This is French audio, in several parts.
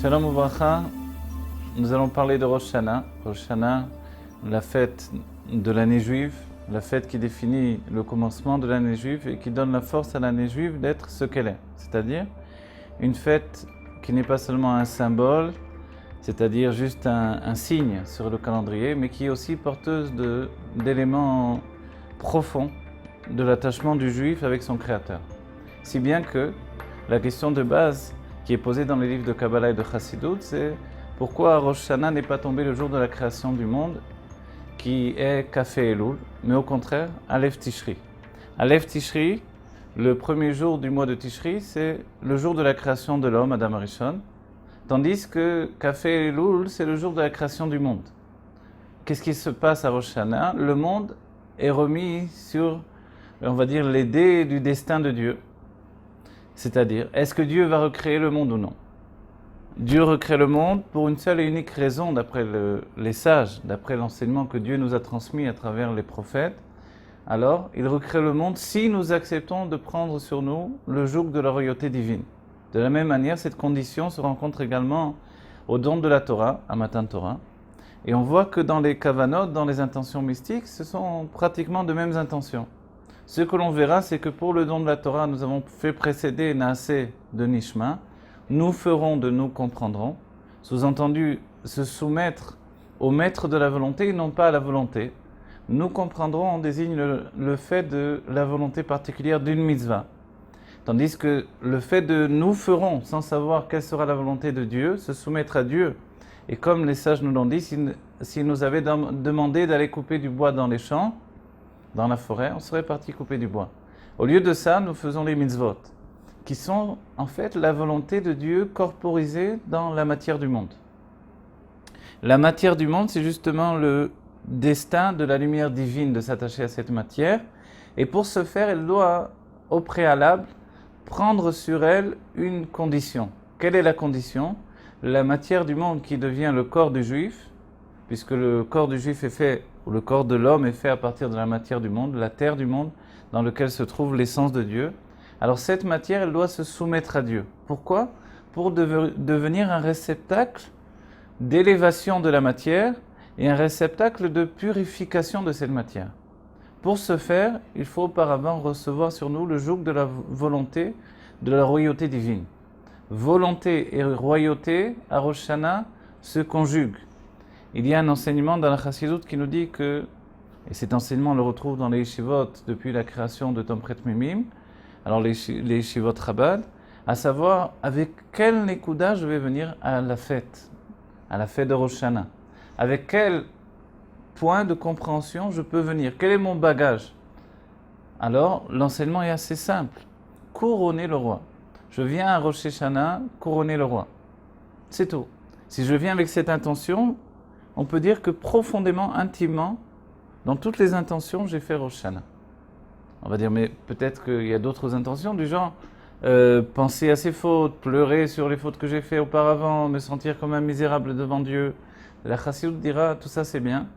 Shalom Uvracha, nous allons parler de Rosh Hashanah. Rosh Hashanah, la fête de l'année juive, la fête qui définit le commencement de l'année juive et qui donne la force à l'année juive d'être ce qu'elle est. C'est-à-dire une fête qui n'est pas seulement un symbole, c'est-à-dire juste un signe sur le calendrier, mais qui est aussi porteuse d'éléments profonds de l'attachement du juif avec son créateur. Si bien que la question de base qui est posée dans les livres de Kabbalah et de Chassidut, c'est pourquoi Rosh Hashanah n'est pas tombé le jour de la création du monde, qui est Kafé Elul, mais au contraire, Aleph Tishri. Aleph Tishri, le premier jour du mois de Tishri, c'est le jour de la création de l'homme, Adam Arishon, tandis que Kafé Elul, c'est le jour de la création du monde. Qu'est-ce qui se passe à Rosh Hashanah? Le monde est remis sur, on va dire, les dés du destin de Dieu. C'est-à-dire, est-ce que Dieu va recréer le monde ou non? Dieu recrée le monde pour une seule et unique raison, d'après les sages, d'après l'enseignement que Dieu nous a transmis à travers les prophètes. Alors, il recrée le monde si nous acceptons de prendre sur nous le joug de la royauté divine. De la même manière, cette condition se rencontre également au don de la Torah, à Matan Torah. Et on voit que dans les kavanot, dans les intentions mystiques, ce sont pratiquement de mêmes intentions. Ce que l'on verra, c'est que pour le don de la Torah, nous avons fait précéder Naaseh de Nishma. Nous ferons de nous comprendrons. Sous-entendu, se soumettre au maître de la volonté et non pas à la volonté. Nous comprendrons, on désigne le fait de la volonté particulière d'une mitzvah. Tandis que le fait de nous ferons, sans savoir quelle sera la volonté de Dieu, se soumettre à Dieu. Et comme les sages nous l'ont dit, s'ils nous avaient demandé d'aller couper du bois dans les champs, dans la forêt, on serait parti couper du bois. Au lieu de ça, nous faisons les mitzvot, qui sont en fait la volonté de Dieu corporisée dans la matière du monde. La matière du monde, c'est justement le destin de la lumière divine de s'attacher à cette matière. Et pour ce faire, elle doit, au préalable, prendre sur elle une condition. Quelle est la condition? La matière du monde qui devient le corps du juif, puisque le corps du juif est fait, ou le corps de l'homme est fait à partir de la matière du monde, la terre du monde, dans lequel se trouve l'essence de Dieu. Alors cette matière, elle doit se soumettre à Dieu. Pourquoi? Pour devenir un réceptacle d'élévation de la matière et un réceptacle de purification de cette matière. Pour ce faire, il faut auparavant recevoir sur nous le joug de la volonté, de la royauté divine. Volonté et royauté, à Rosh Hashanah, se conjuguent. Il y a un enseignement dans la Chassidut qui nous dit que, et cet enseignement on le retrouve dans les yeshivot depuis la création de Tomchet Mimim, alors les yeshivot Chabad, à savoir avec quel nekuda je vais venir à la fête de Rosh Hashanah. Avec quel point de compréhension je peux venir? Quel est mon bagage? Alors l'enseignement est assez simple. Couronner le roi. Je viens à Rosh Hashanah couronner le roi. C'est tout. Si je viens avec cette intention, on peut dire que profondément, intimement, dans toutes les intentions, j'ai fait Rosh Hashanah. On va dire, mais peut-être qu'il y a d'autres intentions, du genre penser à ses fautes, pleurer sur les fautes que j'ai fait auparavant, me sentir comme un misérable devant Dieu. La Chassidut dira, tout ça c'est bien.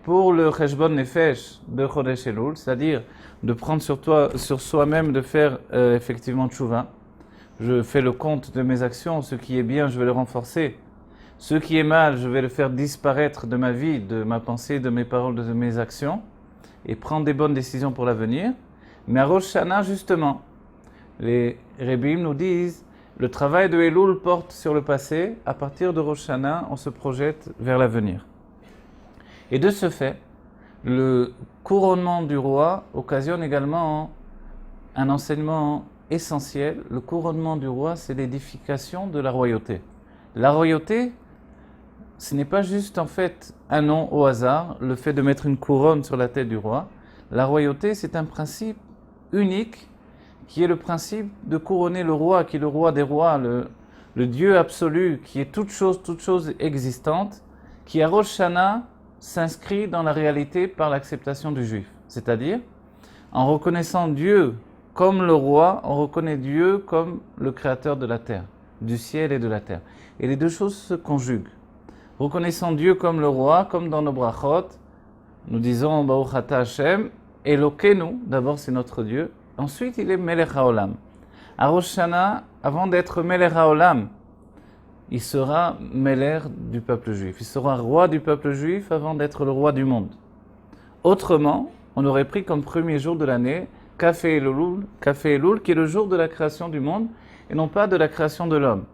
Pour le Cheshbon Nefesh de Chodesh Elul, c'est-à-dire de prendre sur soi-même, de faire effectivement tchouva. Je fais le compte de mes actions, ce qui est bien, je vais le renforcer. Ce qui est mal, je vais le faire disparaître de ma vie, de ma pensée, de mes paroles, de mes actions, et prendre des bonnes décisions pour l'avenir. Mais à Rosh Hashanah, justement, les Rebbeim nous disent, le travail de Elul porte sur le passé, à partir de Rosh Hashanah, on se projette vers l'avenir. Et de ce fait, le couronnement du roi occasionne également un enseignement essentiel. Le couronnement du roi, c'est l'édification de la royauté. La royauté, ce n'est pas juste en fait un nom au hasard, le fait de mettre une couronne sur la tête du roi. La royauté, c'est un principe unique qui est le principe de couronner le roi, qui est le roi des rois, le Dieu absolu, qui est toute chose existante, qui à Rosh Hashanah s'inscrit dans la réalité par l'acceptation du juif. C'est-à-dire, en reconnaissant Dieu comme le roi, on reconnaît Dieu comme le créateur de la terre, du ciel et de la terre. Et les deux choses se conjuguent. Reconnaissant Dieu comme le roi, comme dans nos brachot, nous disons Baruch Ata Hashem, Elokeinu, d'abord c'est notre Dieu, ensuite il est Melech HaOlam. À Rosh Hashanah, avant d'être Melech HaOlam, il sera Meler du peuple juif. Il sera roi du peuple juif avant d'être le roi du monde. Autrement, on aurait pris comme premier jour de l'année Kaf Elul, qui est le jour de la création du monde et non pas de la création de l'homme.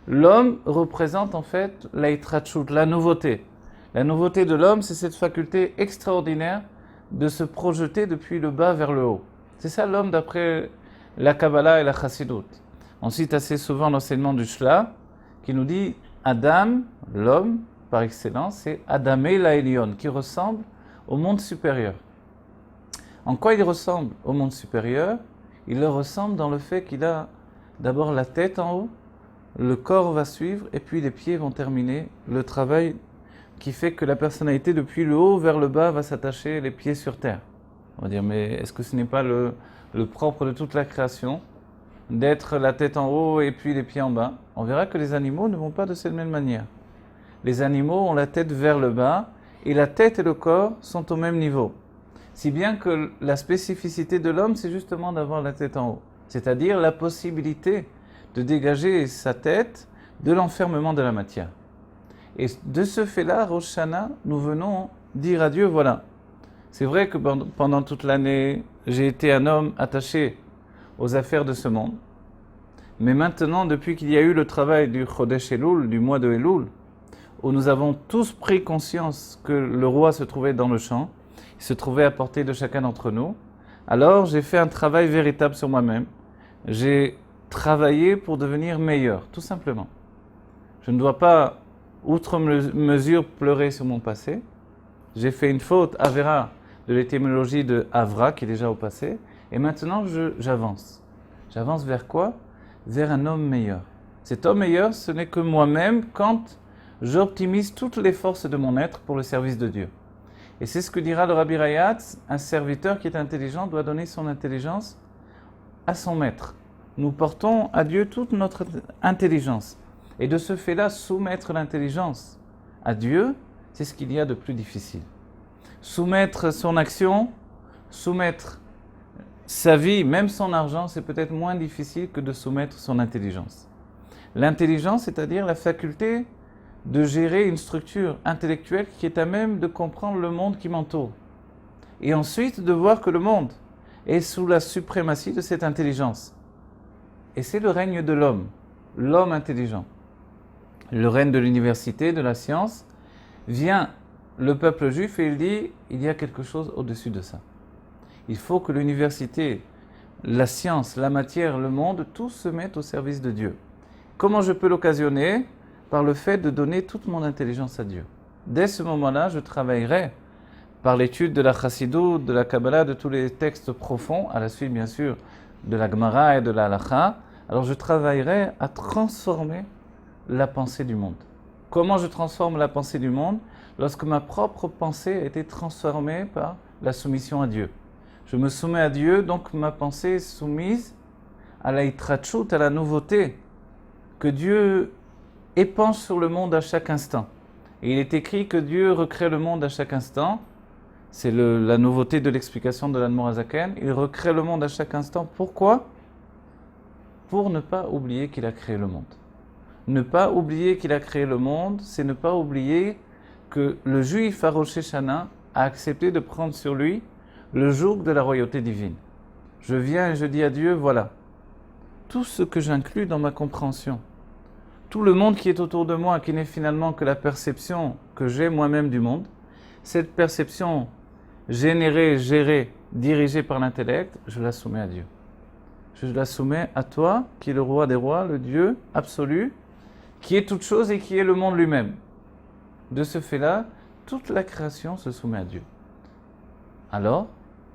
L'homme représente en fait l'Eitrachut, la nouveauté. La nouveauté de l'homme, c'est cette faculté extraordinaire de se projeter depuis le bas vers le haut. C'est ça l'homme d'après la Kabbalah et la Chassidut. On cite assez souvent l'enseignement du Shla qui nous dit Adam, l'homme par excellence, c'est Adamé l'Aelion, qui ressemble au monde supérieur. En quoi il ressemble au monde supérieur? Il le ressemble dans le fait qu'il a d'abord la tête en haut, le corps va suivre et puis les pieds vont terminer le travail qui fait que la personnalité depuis le haut vers le bas va s'attacher les pieds sur terre. On va dire, mais est-ce que ce n'est pas le propre de toute la création d'être la tête en haut et puis les pieds en bas? On verra que les animaux ne vont pas de cette même manière. Les animaux ont la tête vers le bas et la tête et le corps sont au même niveau. Si bien que la spécificité de l'homme, c'est justement d'avoir la tête en haut. C'est-à-dire la possibilité de dégager sa tête de l'enfermement de la matière. Et de ce fait-là, Rosh Hashanah, nous venons dire à Dieu, voilà, c'est vrai que pendant toute l'année, j'ai été un homme attaché aux affaires de ce monde. Mais maintenant, depuis qu'il y a eu le travail du Chodesh Elul, du mois de Elul, où nous avons tous pris conscience que le roi se trouvait dans le champ, il se trouvait à portée de chacun d'entre nous, alors j'ai fait un travail véritable sur moi-même. J'ai travaillé pour devenir meilleur, tout simplement. Je ne dois pas, outre mesure, pleurer sur mon passé. J'ai fait une faute, Avera, de l'étymologie de Avra, qui est déjà au passé, et maintenant j'avance. J'avance vers quoi? Vers un homme meilleur. Cet homme meilleur, ce n'est que moi-même quand j'optimise toutes les forces de mon être pour le service de Dieu. Et c'est ce que dira le Rabbi Rayatz, un serviteur qui est intelligent doit donner son intelligence à son maître. Nous portons à Dieu toute notre intelligence. Et de ce fait-là, soumettre l'intelligence à Dieu, c'est ce qu'il y a de plus difficile. Soumettre son action, soumettre sa vie, même son argent, c'est peut-être moins difficile que de soumettre son intelligence. L'intelligence, c'est-à-dire la faculté de gérer une structure intellectuelle qui est à même de comprendre le monde qui m'entoure. Et ensuite de voir que le monde est sous la suprématie de cette intelligence. Et c'est le règne de l'homme, l'homme intelligent. Le règne de l'université, de la science, vient le peuple juif et il dit, il y a quelque chose au-dessus de ça. Il faut que l'université, la science, la matière, le monde, tout se mette au service de Dieu. Comment je peux l'occasionner? Par le fait de donner toute mon intelligence à Dieu. Dès ce moment-là, je travaillerai par l'étude de la Chassidut, de la Kabbalah, de tous les textes profonds, à la suite bien sûr de la Gemara et de la Halacha. Alors je travaillerai à transformer la pensée du monde. Comment je transforme la pensée du monde? Lorsque ma propre pensée a été transformée par la soumission à Dieu. Je me soumets à Dieu, donc ma pensée est soumise à la itrachut, à la nouveauté que Dieu épanche sur le monde à chaque instant. Et il est écrit que Dieu recrée le monde à chaque instant. C'est la nouveauté de l'explication de l'Admor HaZaken. Il recrée le monde à chaque instant. Pourquoi? Pour ne pas oublier qu'il a créé le monde. Ne pas oublier qu'il a créé le monde, c'est ne pas oublier que le juif à Rosh Hashanah a accepté de prendre sur lui le joug de la royauté divine. Je viens et je dis à Dieu, voilà, tout ce que j'inclus dans ma compréhension, tout le monde qui est autour de moi, qui n'est finalement que la perception que j'ai moi-même du monde, cette perception générée, gérée, dirigée par l'intellect, je la soumets à Dieu. Je la soumets à toi, qui est le roi des rois, le Dieu absolu, qui est toute chose et qui est le monde lui-même. De ce fait-là, toute la création se soumet à Dieu. Alors,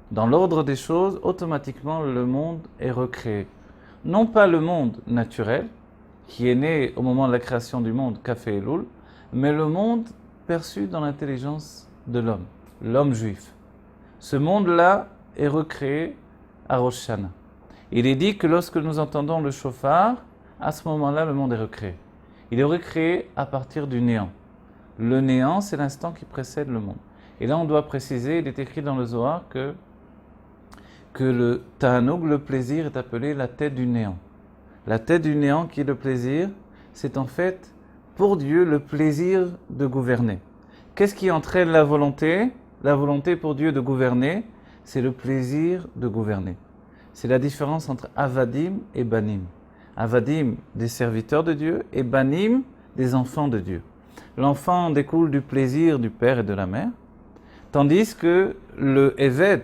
dans l'ordre des choses, automatiquement le monde est recréé. Non pas le monde naturel, qui est né au moment de la création du monde, Kaf Elul, mais le monde perçu dans l'intelligence de l'homme, l'homme juif. Ce monde-là est recréé à Rosh Hashanah. Il est dit que lorsque nous entendons le shofar, à ce moment-là, le monde est recréé. Il est recréé à partir du néant. Le néant, c'est l'instant qui précède le monde. Et là, on doit préciser, il est écrit dans le Zohar que le ta'anoug, le plaisir, est appelé la tête du néant. La tête du néant qui est le plaisir, c'est en fait pour Dieu le plaisir de gouverner. Qu'est-ce qui entraîne la volonté? La volonté pour Dieu de gouverner, c'est le plaisir de gouverner. C'est la différence entre Avadim et Banim. Avadim, des serviteurs de Dieu, et Banim, des enfants de Dieu. L'enfant découle du plaisir du père et de la mère, tandis que le Eved,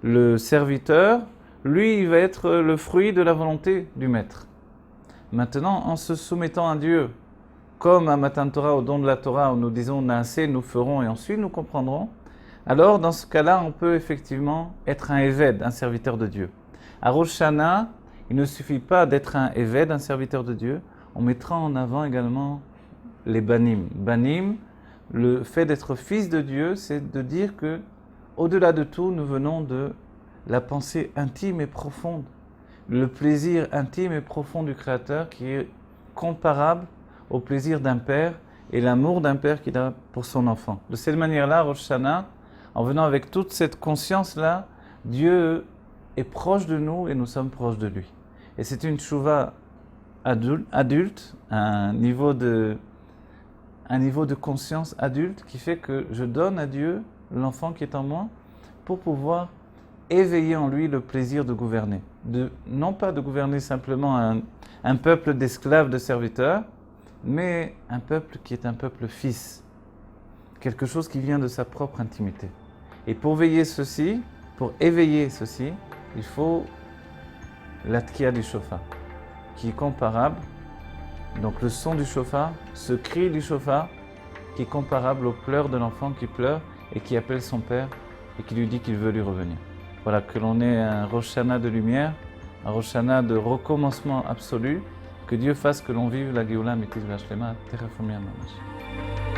le serviteur, lui, il va être le fruit de la volonté du maître. Maintenant, en se soumettant à Dieu, comme à Matan Torah, au don de la Torah, où nous disons Naaseh, nous ferons et ensuite nous comprendrons, alors dans ce cas-là, on peut effectivement être un Eved, un serviteur de Dieu. À Rosh Hashanah, il ne suffit pas d'être un Eved, un serviteur de Dieu, on mettra en avant également les Banim. Banim, le fait d'être fils de Dieu, c'est de dire que, au-delà de tout, nous venons de la pensée intime et profonde, le plaisir intime et profond du Créateur qui est comparable au plaisir d'un père et l'amour d'un père qu'il a pour son enfant. De cette manière-là, Rosh Hashanah, en venant avec toute cette conscience-là, Dieu est proche de nous et nous sommes proches de lui. Et c'est une tchouva adulte, un niveau de conscience adulte qui fait que je donne à Dieu l'enfant qui est en moi pour pouvoir éveiller en lui le plaisir de gouverner. Non pas de gouverner simplement un peuple d'esclaves, de serviteurs, mais un peuple qui est un peuple fils. Quelque chose qui vient de sa propre intimité. Et pour éveiller ceci, il faut la tkia du shofar, qui est comparable, donc le son du shofar, ce cri du shofar, qui est comparable aux pleurs de l'enfant qui pleure et qui appelle son père et qui lui dit qu'il veut lui revenir. Voilà, que l'on ait un Rosh Hashanah de lumière, un Rosh Hashanah de recommencement absolu, que Dieu fasse que l'on vive la Géoula Mitzvah Shlema, Terefomia Mamash.